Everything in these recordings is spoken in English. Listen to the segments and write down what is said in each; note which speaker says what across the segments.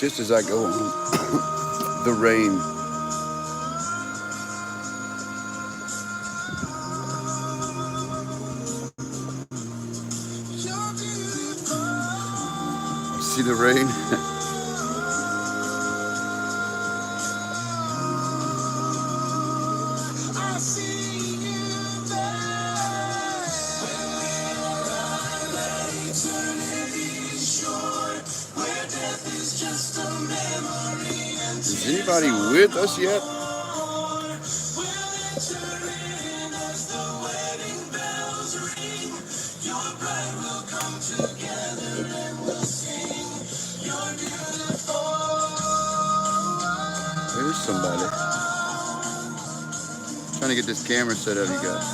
Speaker 1: Just as I go on, the rain. See the rain? Is anybody with us yet? There's somebody. Trying to get this camera set up, you guys.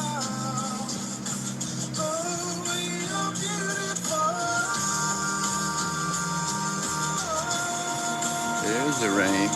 Speaker 1: There's the rain.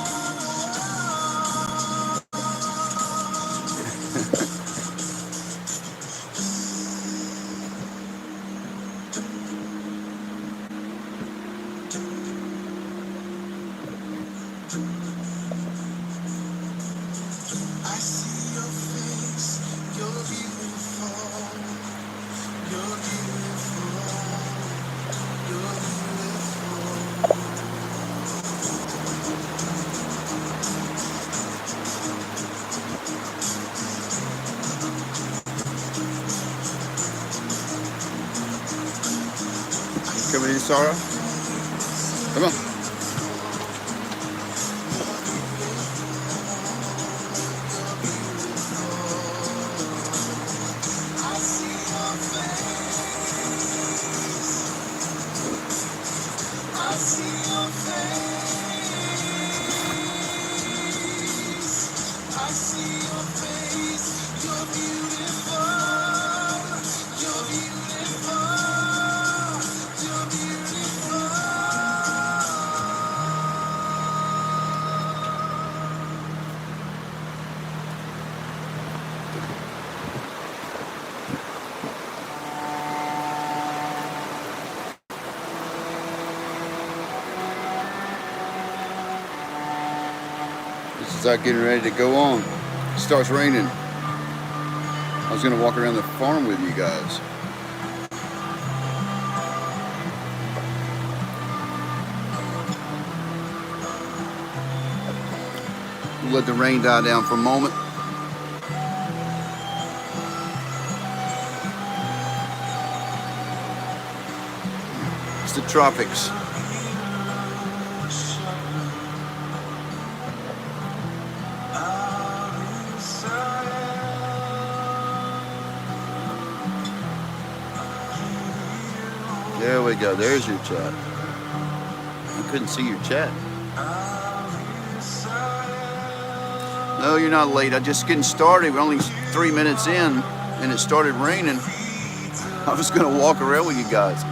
Speaker 1: Coming in, Sarah? Come on. This is out getting ready to go on. It starts raining. I was going to walk around the farm with you guys. We'll let the rain die down for a moment. It's the tropics. There we go. There's your chat. I couldn't see your chat. No, you're not late. I'm just getting started. We're only 3 minutes in, and it started raining. I was going to walk around with you guys.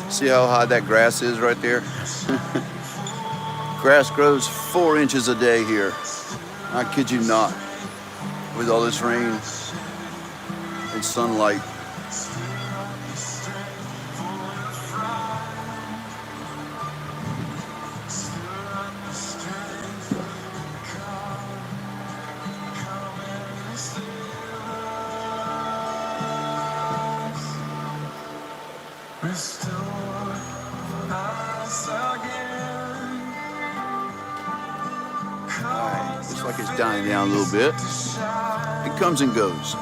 Speaker 1: See how high that grass is right there? Grass grows 4 inches a day here. I kid you not. With all this rain and sunlight. Looks like it's dying down a little bit. It comes and goes.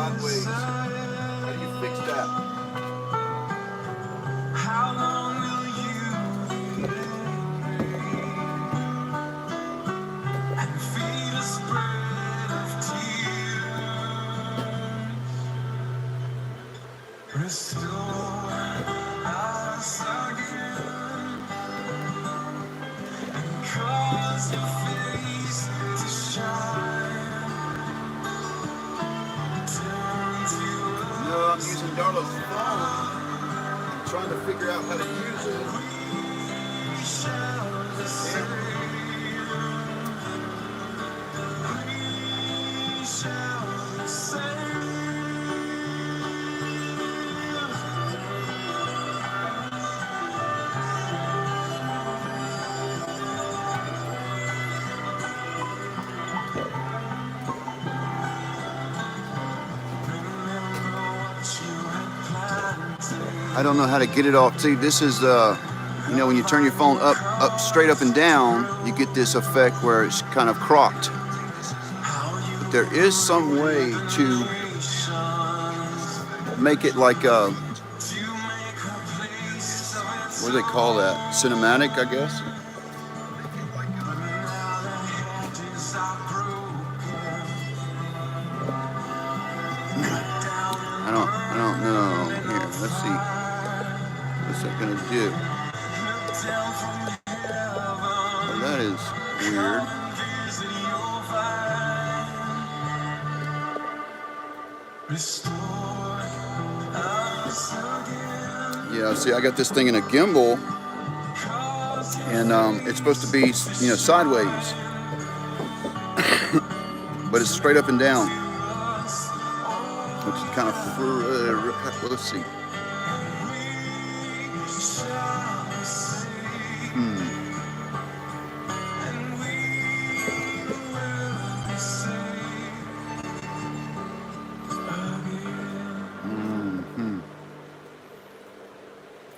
Speaker 1: sideways. How do you fix that? How long will you and feed a spread of tears? Restore us again and cause your face to shine. No, I'm using Darla's phone. I'm trying to figure out how to use it. I don't know how to get it off. See, this is, you know, when you turn your phone up, straight up and down, you get this effect where it's kind of cropped. But there is some way to make it like a, what do they call that? Cinematic, I guess. I don't know. Here, let's see. What's that gonna do? Well, that is weird. Yeah, see, I got this thing in a gimbal, and it's supposed to be, you know, sideways, but it's straight up and down, which is kind of, let's see.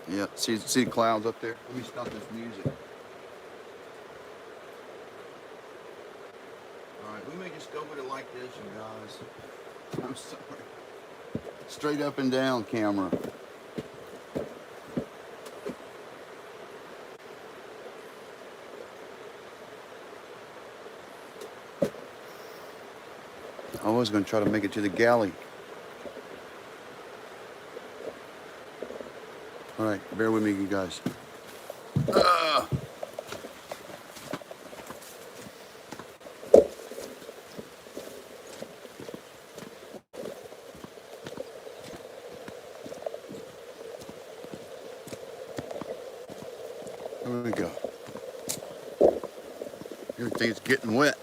Speaker 1: Yeah, see the clouds up there? Let me stop this music. Alright, we may just go with it like this, you guys. I'm sorry. Straight up and down camera. I was going to try to make it to the galley. All right, bear with me, you guys. There we go. Everything's getting wet.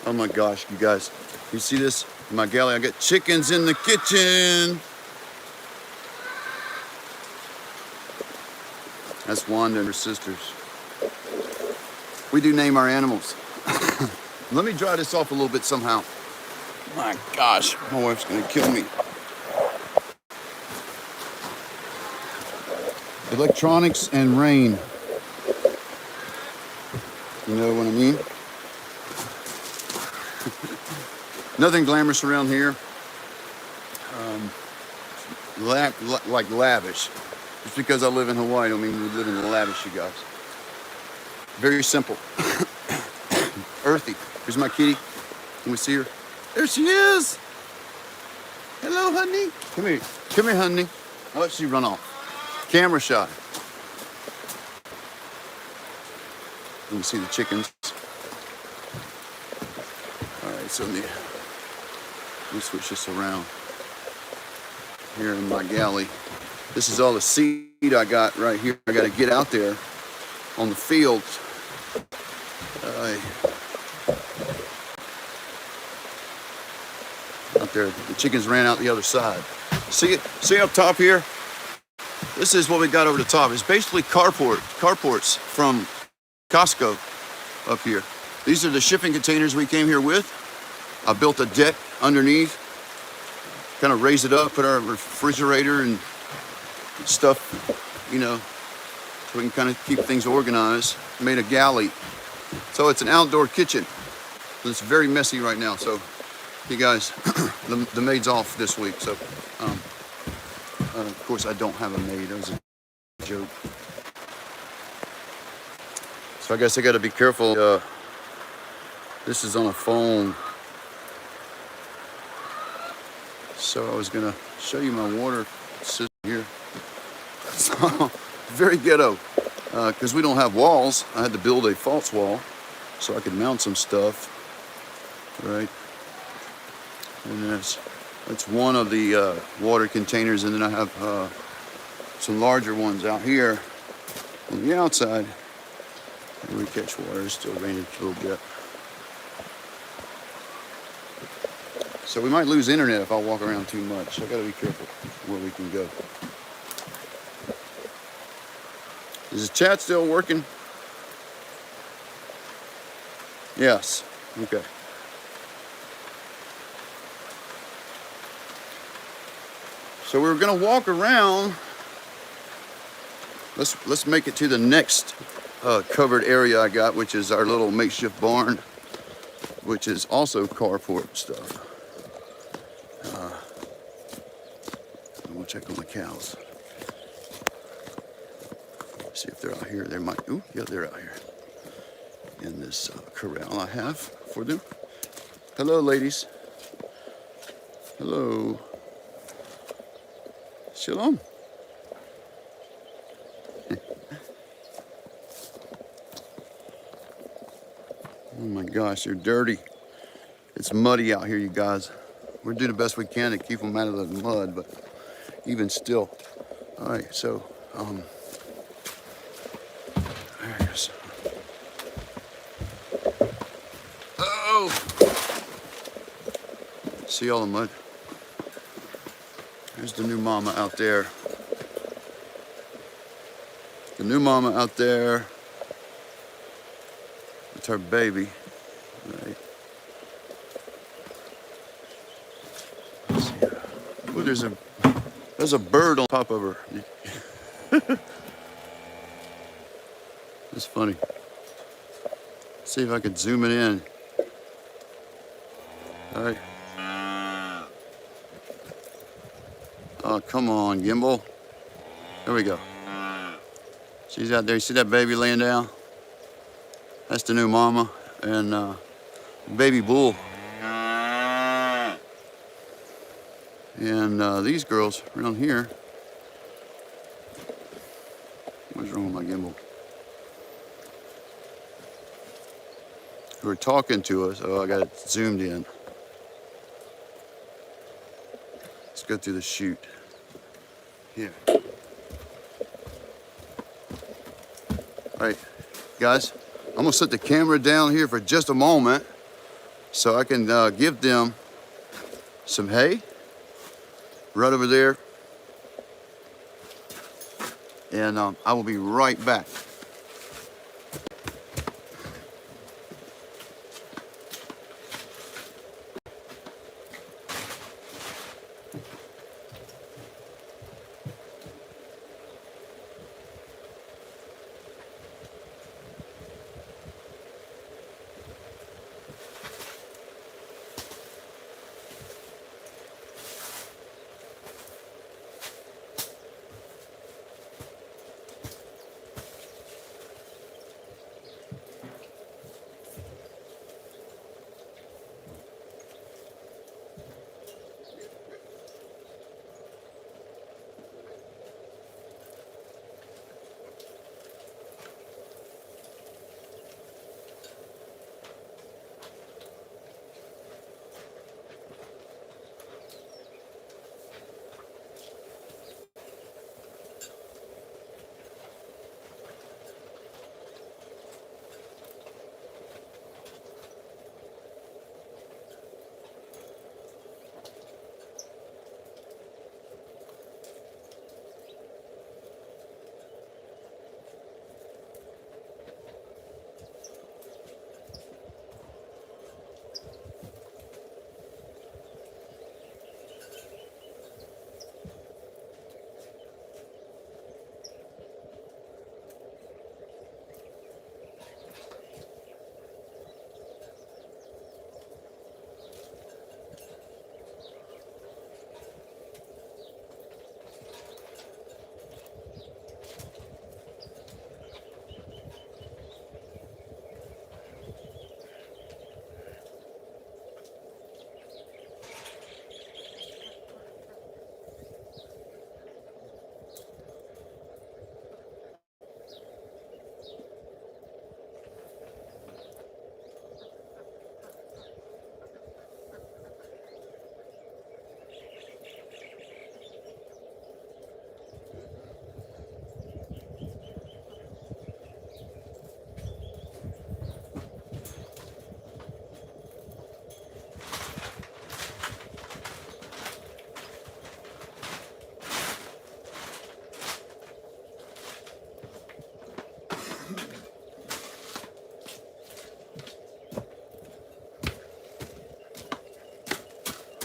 Speaker 1: Oh my gosh, you guys. You see this? In my galley, I got chickens in the kitchen. That's Wanda and her sisters. We do name our animals. Let me dry this off a little bit somehow. My gosh, my wife's gonna kill me. Electronics and rain. You know what I mean? Nothing glamorous around here. Like lavish. Just because I live in Hawaii don't mean we live in the lavish, you guys. Very simple. Earthy. Here's my kitty. Can we see her? There she is. Hello, honey. Come here. Come here, honey. I'll let you run off. Camera shot. Let me see the chickens. All right, so let me switch this around here in my galley. This is all the seed I got right here. I got to get out there on the fields. Out there, the chickens ran out the other side. See up top here? This is what we got over the top. It's basically carports from Costco up here. These are the shipping containers we came here with. I built a deck underneath, kind of raised it up, put our refrigerator and stuff, you know, so we can kind of keep things organized. Made a galley. So it's an outdoor kitchen. It's very messy right now. So you guys, the maid's off this week. So of course I don't have a maid. That was a joke. So I guess I got to be careful. This is on a phone. So I was gonna show you my water system here. So very ghetto, because we don't have walls. I had to build a false wall so I could mount some stuff, right? And that's one of the water containers, and then I have some larger ones out here on the outside. And we catch water. It's still raining a little bit. So we might lose internet if I walk around too much. I gotta be careful where we can go. Is the chat still working? Yes. Okay. So we're gonna walk around. Let's make it to the next covered area I got, which is our little makeshift barn, which is also carport stuff. We'll check on the cows. See if they're out here. They might. Ooh, yeah, they're out here in this corral I have for them. Hello, ladies. Hello. Shalom. Oh my gosh, they're dirty. It's muddy out here, you guys. We're doing the best we can to keep them out of the mud, but even still. All right, so, there it is. Oh! See all the mud? There's the new mama out there. The new mama out there. It's her baby, right? Let's see. Oh, there's a bird on top of her. It's funny. Let's see if I can zoom it in. All right. Oh, come on, gimbal. There we go. She's out there. You see that baby laying down? That's the new mama and baby bull. And these girls around here. What's wrong with my gimbal? Who are talking to us. Oh, I got it zoomed in. Let's go through the chute. Here. All right, guys. I'm gonna set the camera down here for just a moment so I can give them some hay right over there. And I will be right back.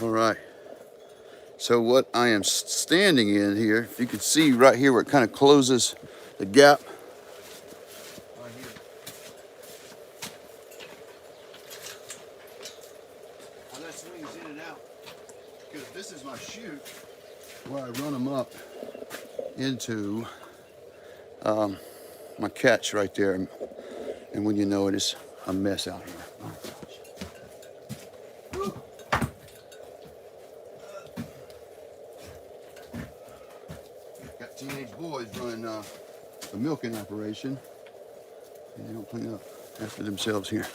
Speaker 1: All right. So what I am standing in here, if you can see right here where it kind of closes the gap. Right here. How that swings in and out. Because this is my chute where I run them up into my catch right there. And when you know it, it's a mess out here. Oh, gosh. Got teenage boys running the milking operation, and they don't clean up after themselves here.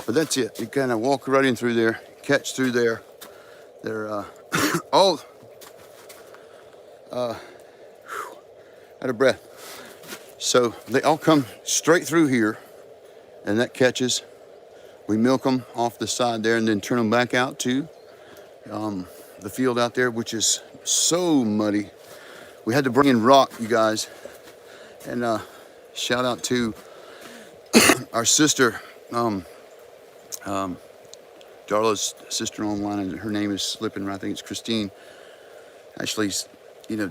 Speaker 1: But that's it. You kind of walk right in through there, catch through there. They're all out of breath. So they all come straight through here, and that catches. We milk them off the side there and then turn them back out to the field out there, which is so muddy. We had to bring in rock, you guys. And shout out to our sister, Darla's sister online, and her name is slipping. I think it's Christine. Actually,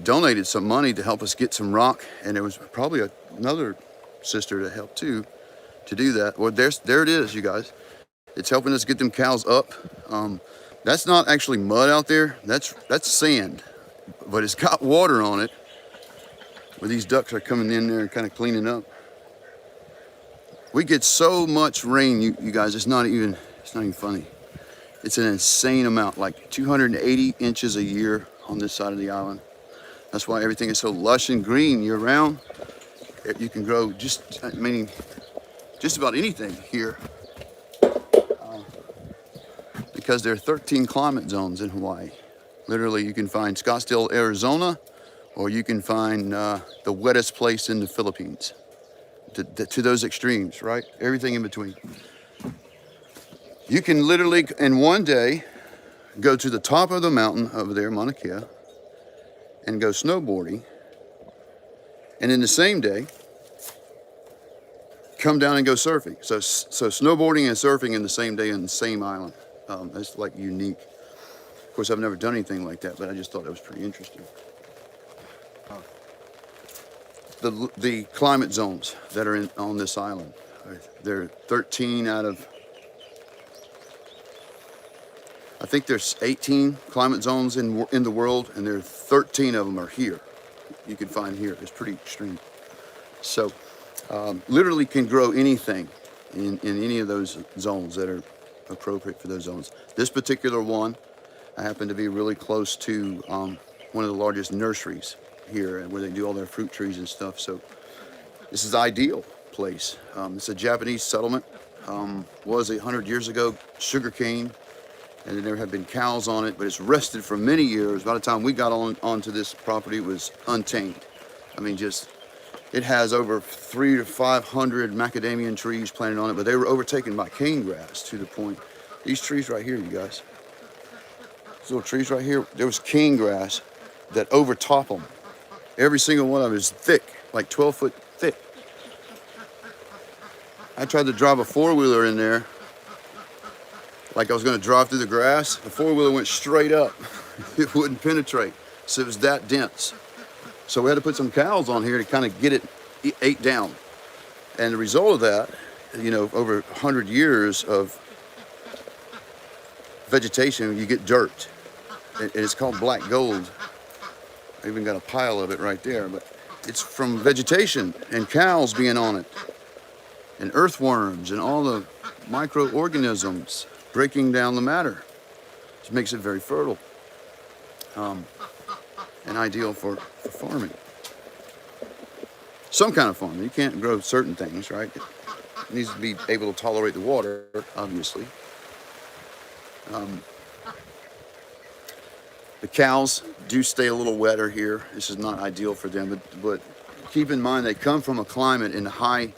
Speaker 1: donated some money to help us get some rock, and there was probably another sister that helped too to do that. Well, there it is, you guys. It's helping us get them cows up. That's not actually mud out there. That's sand, but it's got water on it. Where these ducks are coming in there and kind of cleaning up. We get so much rain, you guys. It's not even funny. It's an insane amount, like 280 inches a year on this side of the island. That's why everything is so lush and green year round. You can grow just about anything here. Because there are 13 climate zones in Hawaii. Literally, you can find Scottsdale, Arizona, or you can find the wettest place in the Philippines. To those extremes, right? Everything in between. You can literally, in one day, go to the top of the mountain over there, Mauna Kea, and go snowboarding. And in the same day, come down and go surfing. So snowboarding and surfing in the same day on the same island. That's like unique. Of course, I've never done anything like that, but I just thought that was pretty interesting. The climate zones that are on this island. There are 13 out of, I think there's 18 climate zones in the world, and there are 13 of them are here. You can find here. It's pretty extreme. So, literally can grow anything in any of those zones that are appropriate for those zones. This particular one, I happen to be really close to one of the largest nurseries here, where they do all their fruit trees and stuff. So this is the ideal place. It's a Japanese settlement. Was 100 years ago sugarcane, and then there have been cows on it, but it's rested for many years. By the time we got onto this property, it was untamed. I mean, it has over 300 to 500 macadamia trees planted on it, but they were overtaken by cane grass to the point. These trees right here, you guys, these little trees right here, there was cane grass that overtop them. Every single one of them is thick, like 12 foot thick. I tried to drive a four-wheeler in there, like I was going to drive through the grass. The four-wheeler went straight up. It wouldn't penetrate, so it was that dense. So we had to put some cows on here to kind of get it ate down. And the result of that, over 100 years of vegetation, you get dirt. And it's called black gold. I even got a pile of it right there, but it's from vegetation and cows being on it, and earthworms and all the microorganisms breaking down the matter, which makes it very fertile and ideal for farming. Some kind of farming. You can't grow certain things, right? It needs to be able to tolerate the water, obviously. The cows do stay a little wetter here. This is not ideal for them, but keep in mind they come from a climate in the high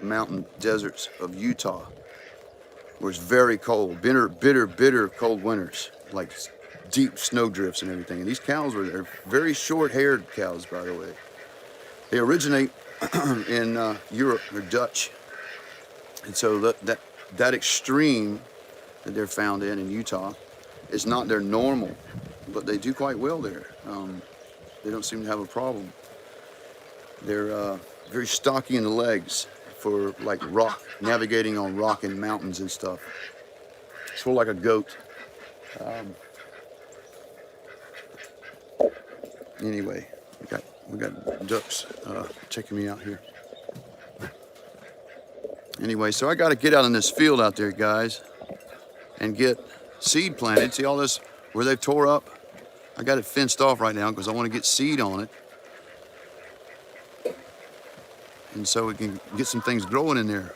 Speaker 1: mountain deserts of Utah, where it's very cold, bitter cold winters, like deep snow drifts and everything. And these cows are very short-haired cows, by the way. They originate in Europe. They're Dutch, and so that extreme that they're found in Utah is not their normal, but they do quite well there. They don't seem to have a problem. They're very stocky in the legs for like rock, navigating on rock and mountains and stuff. Sort of like a goat. Anyway, we got ducks checking me out here. Anyway, so I got to get out in this field out there, guys, and get seed planted. See all this where they've tore up? I got it fenced off right now because I want to get seed on it. And so we can get some things growing in there.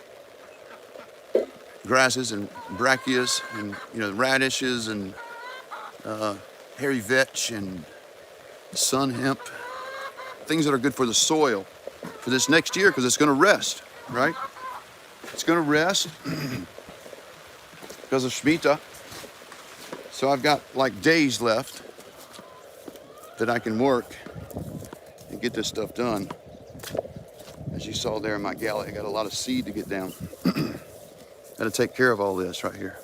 Speaker 1: Grasses and brachias and, you know, radishes and hairy vetch and sun hemp. Things that are good for the soil for this next year because it's going to rest, right? It's going to rest because of Shemitah. So I've got like days left that I can work and get this stuff done. As you saw there in my galley, I got a lot of seed to get down. Got to take care of all this right here.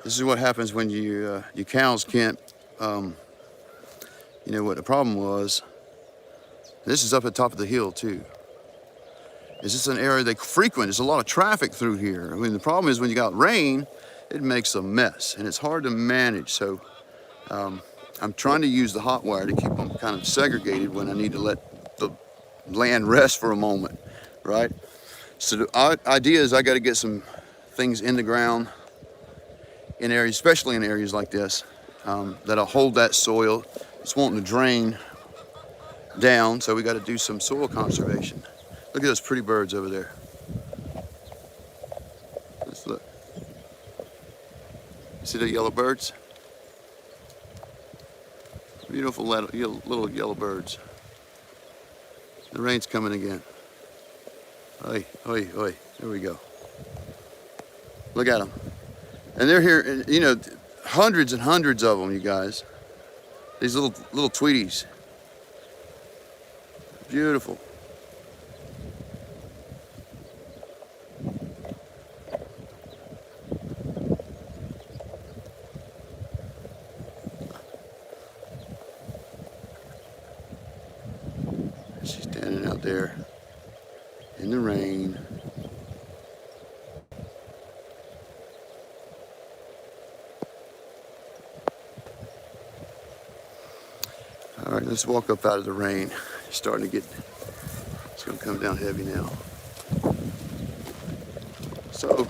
Speaker 1: This is what happens when your cows can't, you know what the problem was? This is up at the top of the hill too. Is this an area they frequent? There's a lot of traffic through here. I mean, the problem is when you got rain, it makes a mess and it's hard to manage. So I'm trying to use the hot wire to keep them kind of segregated when I need to let the land rest for a moment, right? So the idea is I got to get some things in the ground in areas, especially in areas like this, that'll hold that soil. It's wanting to drain down, so we got to do some soil conservation. Look at those pretty birds over there. Let's look. See the yellow birds? Beautiful little yellow birds. The rain's coming again. Oi, oi, oi. There we go. Look at them. And they're here, you know, hundreds and hundreds of them, you guys. These little Tweeties. Beautiful. She's standing out there in the rain. All right, let's walk up out of the rain. It's starting to get, it's gonna come down heavy now. So,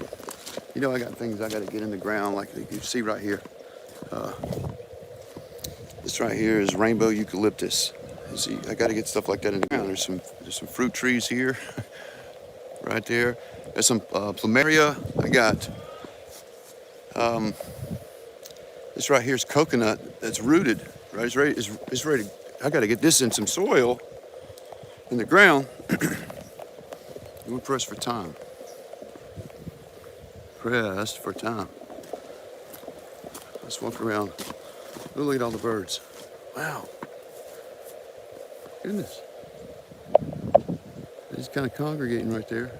Speaker 1: you know, I got things I gotta get in the ground, like you see right here. This right here is rainbow eucalyptus. You see, I gotta get stuff like that in the ground. There's some fruit trees here, right there. There's some plumeria. I got, this right here is coconut that's rooted, right? It's ready. I gotta get this in some soil in the ground. We're pressed for time. Pressed for time. Let's walk around. Look at all the birds. Wow. Goodness. They're just kind of congregating right there.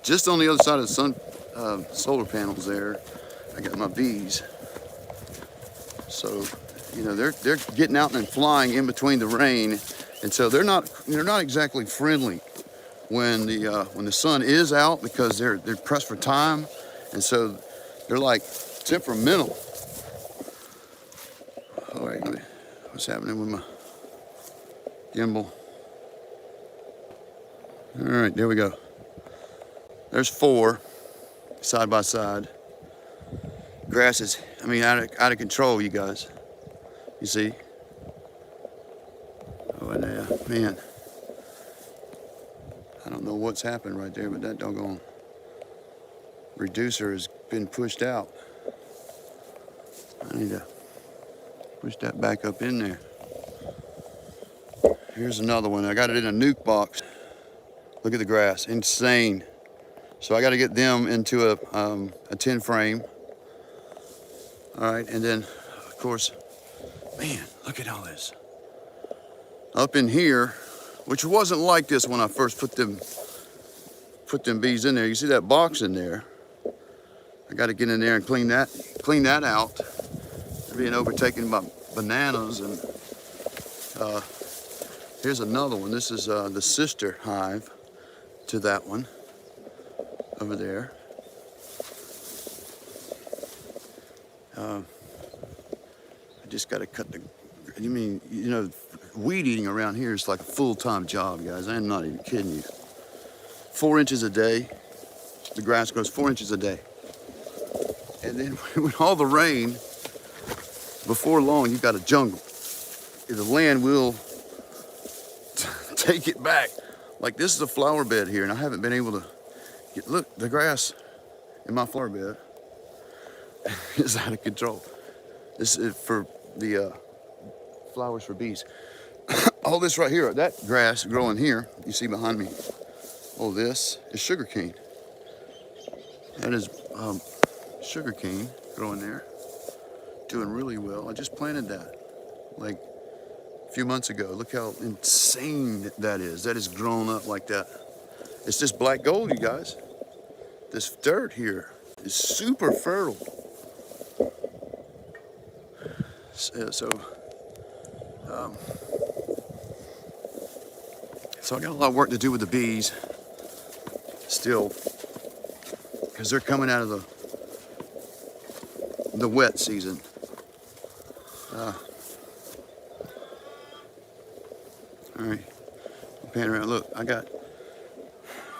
Speaker 1: Just on the other side of the solar panels there, I got my bees. So, you know, they're getting out and flying in between the rain, and so they're not exactly friendly when the sun is out because they're pressed for time, and so they're like temperamental. All right, what's happening with my gimbal? All right, there we go. There's 4 side by side. Grass is, I mean, out of control, you guys. You see? Oh, and man, I don't know what's happened right there, but that doggone reducer has been pushed out. I need to push that back up in there. Here's another one. I got it in a nuke box. Look at the grass, insane. So I got to get them into a 10 frame. All right, and then, of course, man, look at all this. Up in here, which wasn't like this when I first put them bees in there. You see that box in there? I got to get in there and clean that out. They're being overtaken by bananas. And here's another one. This is the sister hive to that one over there. I just got to cut the, weed eating around here is like a full-time job, guys. I'm not even kidding you. 4 inches a day. The grass grows 4 inches a day. And then with all the rain, before long, you've got a jungle. The land will take it back. Like this is a flower bed here, and I haven't been able to look, the grass in my flower bed is out of control. This is for the flowers for bees. All this right here, that grass growing here, you see behind me, all this is sugarcane. That is sugarcane growing there, doing really well. I just planted that like a few months ago. Look how insane that is. That has grown up like that. It's just black gold, you guys. This dirt here is super fertile. So I got a lot of work to do with the bees still, because they're coming out of the wet season. All right, pan around. Look, I got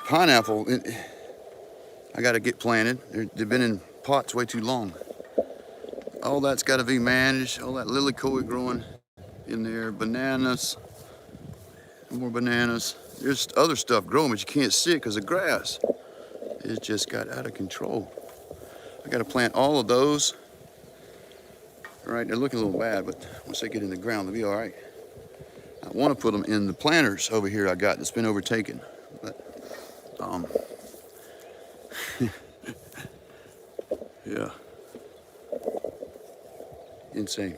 Speaker 1: pineapple. I got to get planted. They've been in pots way too long. All that's got to be managed. All that lilycoid growing in there. Bananas. More bananas. There's other stuff growing, but you can't see it because of grass. It just got out of control. I got to plant all of those. All right, they're looking a little bad, but once they get in the ground, they'll be all right. I want to put them in the planters over here I got that's been overtaken. But, yeah. Insane.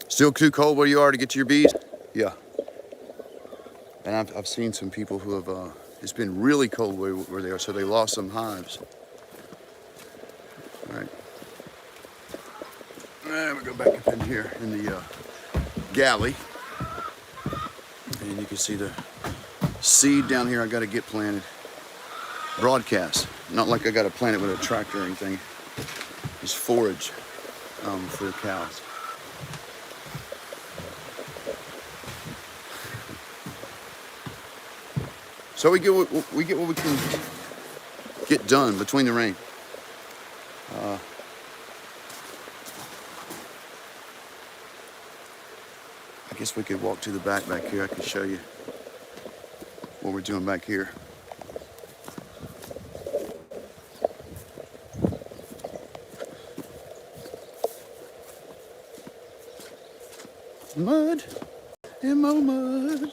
Speaker 1: Still too cold where you are to get to your bees? Yeah. And I've seen some people who have, it's been really cold where they are, so they lost some hives. All right. I'm gonna go back up in here in the galley. And you can see the seed down here I gotta get planted. Broadcast. Not like I gotta plant it with a tractor or anything. It's forage for the cows. So we get what we can get done between the rain. I guess we could walk to the back here. I can show you what we're doing back here. Mud and more mud.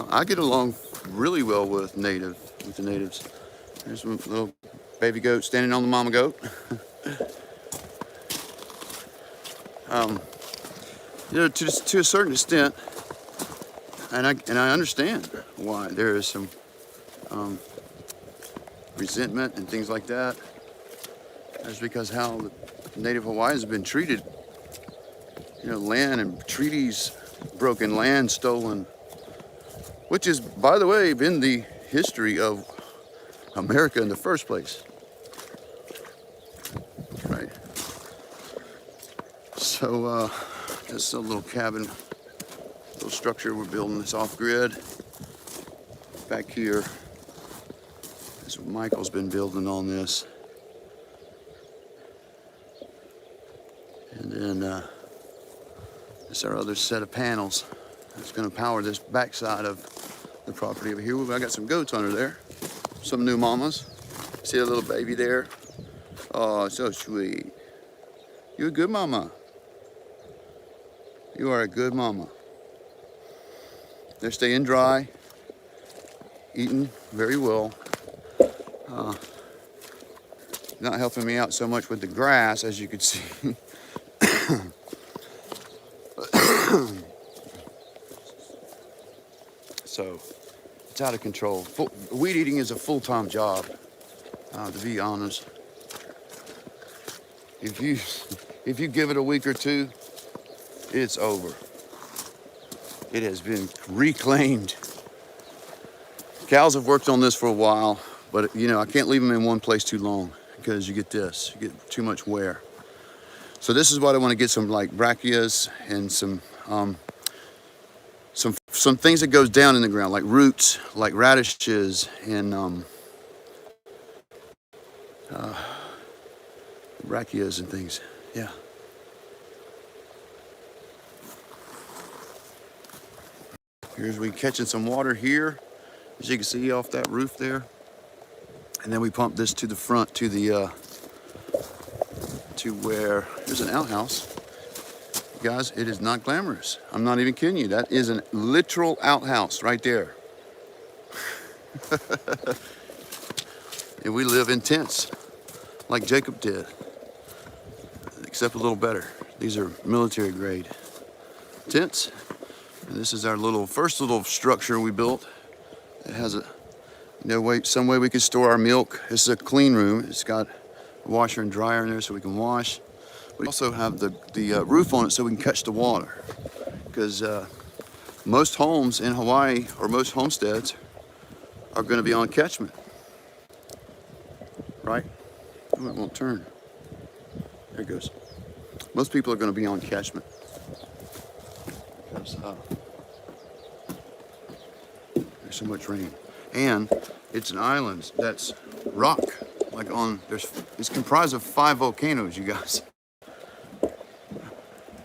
Speaker 1: I get along really well with the natives. There's one little baby goat standing on the mama goat. To a certain extent, and I understand why there is some resentment and things like that. That's because how the native Hawaiians have been treated. Land and treaties broken, land stolen. Which is, by the way, been the history of America in the first place. Right? So, this is a little cabin, little structure we're building. This off-grid. Back here is what Michael's been building on this. And then, this is our other set of panels. It's going to power this backside of the property over here. I got some goats under there, some new mamas. See a little baby there? Oh, so sweet. You're a good mama. You are a good mama. They're staying dry, eating very well. Not helping me out so much with the grass, as you can see. So it's out of control. Weed eating is a full-time job, to be honest. If you give it a week or two, it's over. It has been reclaimed. Cows have worked on this for a while, but you know, I can't leave them in one place too long because you get too much wear. So this is what I want to get, some like brachias and some things that goes down in the ground, like roots, like radishes and brachias and things. Yeah. Here's we catching some water here, as you can see off that roof there. And then we pump this to the front to the to where there's an outhouse. Guys, it is not glamorous. I'm not even kidding you. That is a literal outhouse right there. And we live in tents, like Jacob did, except a little better. These are military grade tents. And this is our first little structure we built. It has some way we can store our milk. This is a clean room. It's got a washer and dryer in there so we can wash. We also have the roof on it so we can catch the water. Because most homes in Hawaii, or most homesteads, are going to be on catchment. Right? Oh, it won't turn. There it goes. Most people are going to be on catchment. Because there's so much rain. And it's an island that's rock. Like it's comprised of 5 volcanoes, you guys.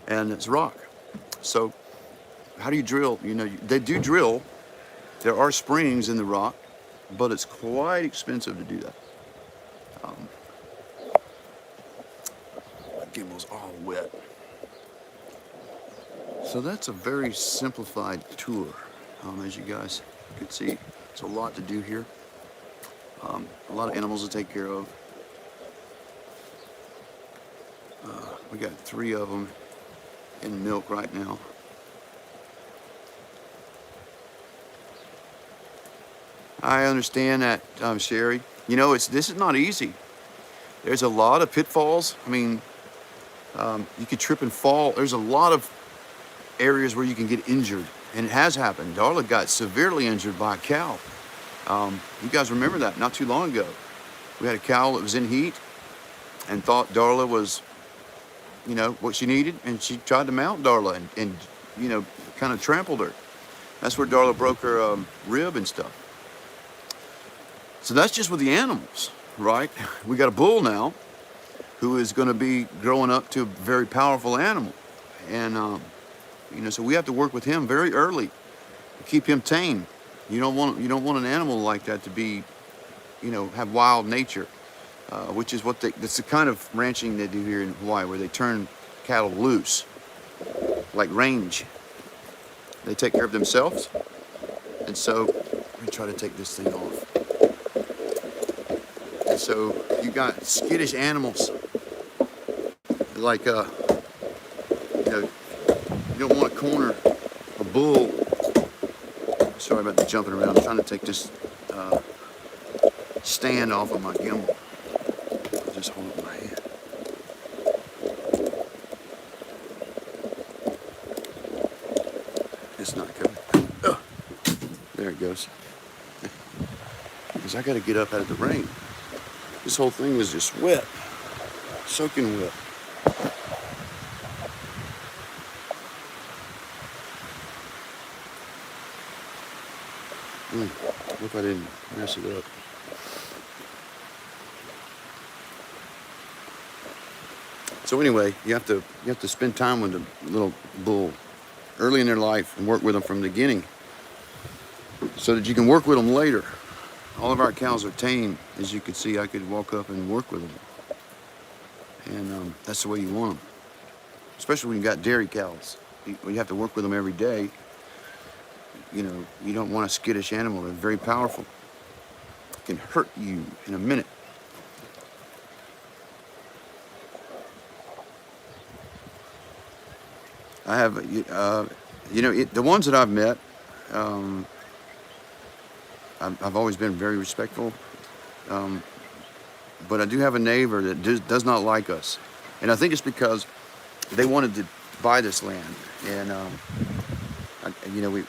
Speaker 1: And it's rock. So how do you drill? You know, they do drill. There are springs in the rock, but it's quite expensive to do that. My gimbal's all wet. So that's a very simplified tour. As you guys can see, it's a lot to do here. A lot of animals to take care of. We got 3 of them in milk right now. I understand that, Sherry. You know, this is not easy. There's a lot of pitfalls. I mean, you could trip and fall. There's a lot of areas where you can get injured, and it has happened. Darla got severely injured by a cow. You guys remember that not too long ago. We had a cow that was in heat and thought Darla was, you know, what she needed, and she tried to mount Darla and you know, kind of trampled her. That's where Darla broke her rib and stuff. So that's just with the animals, right? We got a bull now who is going to be growing up to a very powerful animal. And, you know, so we have to work with him very early to keep him tame. You don't want an animal like that to be, you know, have wild nature, which is that's the kind of ranching they do here in Hawaii, where they turn cattle loose, like range. They take care of themselves. And so we try to take this thing off. And so you got skittish animals, like, you know, you don't want to corner a bull. Sorry about the jumping around. I'm trying to take this stand off of my gimbal. I'll just hold it in my hand. It's not coming. Oh, there it goes. Because I got to get up out of the rain. This whole thing was just wet, soaking wet. Hope I didn't mess it up. So anyway, you have to spend time with the little bull early in their life and work with them from the beginning, so that you can work with them later. All of our cows are tame, as you can see. I could walk up and work with them, and that's the way you want them. Especially when you got dairy cows, you have to work with them every day. you know, you don't want a skittish animal. They're very powerful. Can hurt you in a minute. I have, you know, the ones that I've met, I've always been very respectful. But I do have a neighbor that does not like us, and I think it's because they wanted to buy this land, and you know,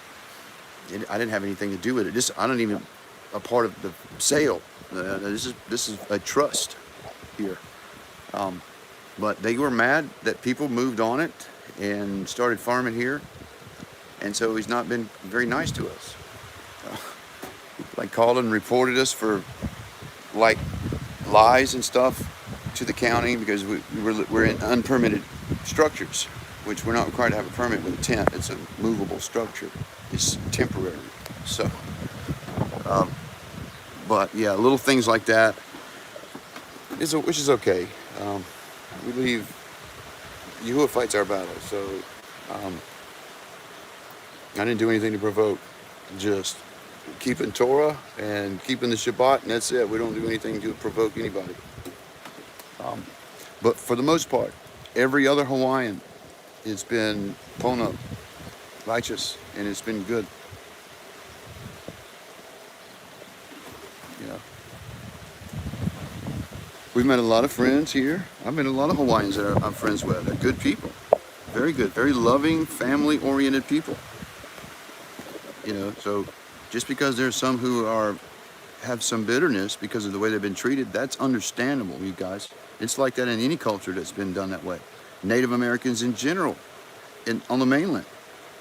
Speaker 1: I didn't have anything to do with it. I don't even a part of the sale. This is a trust here. But they were mad that people moved on it and started farming here, and so he's not been very nice to us. Like called and reported us for like lies and stuff to the county because we're in unpermitted structures, which we're not required to have a permit with a tent. It's a movable structure. It's temporary. So, but yeah, little things like that, which is okay. We believe Yahuwah fights our battles, so I didn't do anything to provoke, just keeping Torah and keeping the Shabbat, and that's it. We don't do anything to provoke anybody. But for the most part, every other Hawaiian, it's been Pono, righteous, and it's been good. Yeah. We've met a lot of friends here. I've met a lot of Hawaiians that I'm friends with. They're good people. Very good, very loving, family-oriented people. You know, so just because there's some who have some bitterness because of the way they've been treated, that's understandable, you guys. It's like that in any culture that's been done that way. Native Americans in general, on the mainland,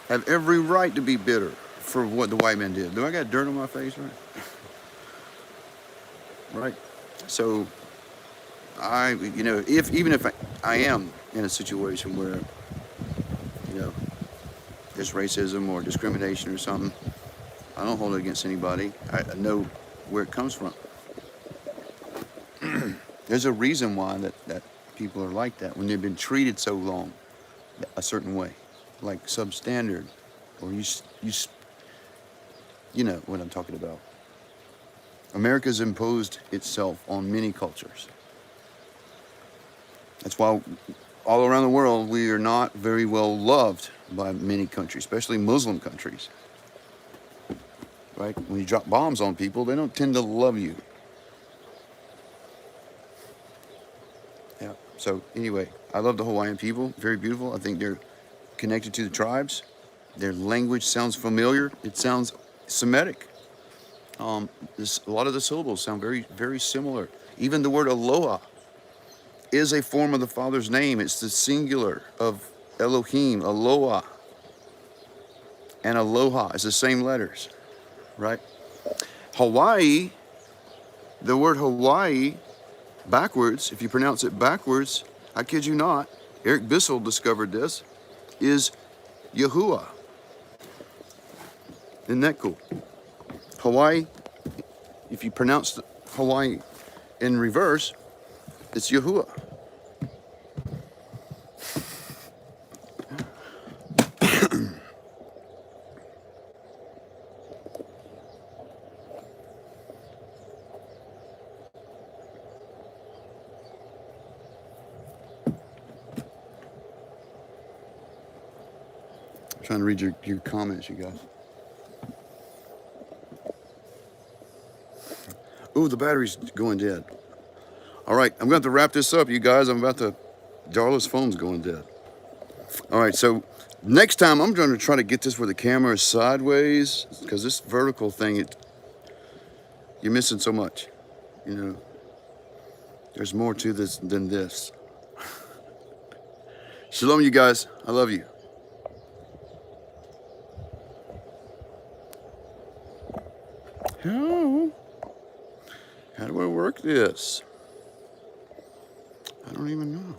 Speaker 1: have every right to be bitter for what the white man did. Do I got dirt on my face, right? Right. So, you know, even if I am in a situation where, you know, there's racism or discrimination or something, I don't hold it against anybody. I know where it comes from. There's a reason why that people are like that when they've been treated so long a certain way, like substandard, or you know what I'm talking about. America's imposed itself on many cultures. That's why all around the world we are not very well loved by many countries, especially Muslim countries. Right? When you drop bombs on people, they don't tend to love you. Yeah. So anyway, I love the Hawaiian people. Very beautiful. I think they're connected to the tribes. Their language sounds familiar. It sounds Semitic. A lot of the syllables sound very, very similar. Even the word aloha is a form of the Father's name. It's the singular of Elohim, aloha. And aloha is the same letters, right? Hawaii, the word Hawaii, backwards, if you pronounce it backwards, I kid you not, Eric Bissell discovered this, is Yahuwah. Isn't that cool? Hawaii, if you pronounce Hawaii in reverse, it's Yahuwah. I'm trying to read your comments, you guys. Ooh, the battery's going dead. All right, I'm going to have to wrap this up, you guys. Darla's phone's going dead. All right, so next time I'm going to try to get this where the camera is sideways, because this vertical thing, you're missing so much. You know, there's more to this than this. Shalom, you guys. I love you. How do I work this? I don't even know.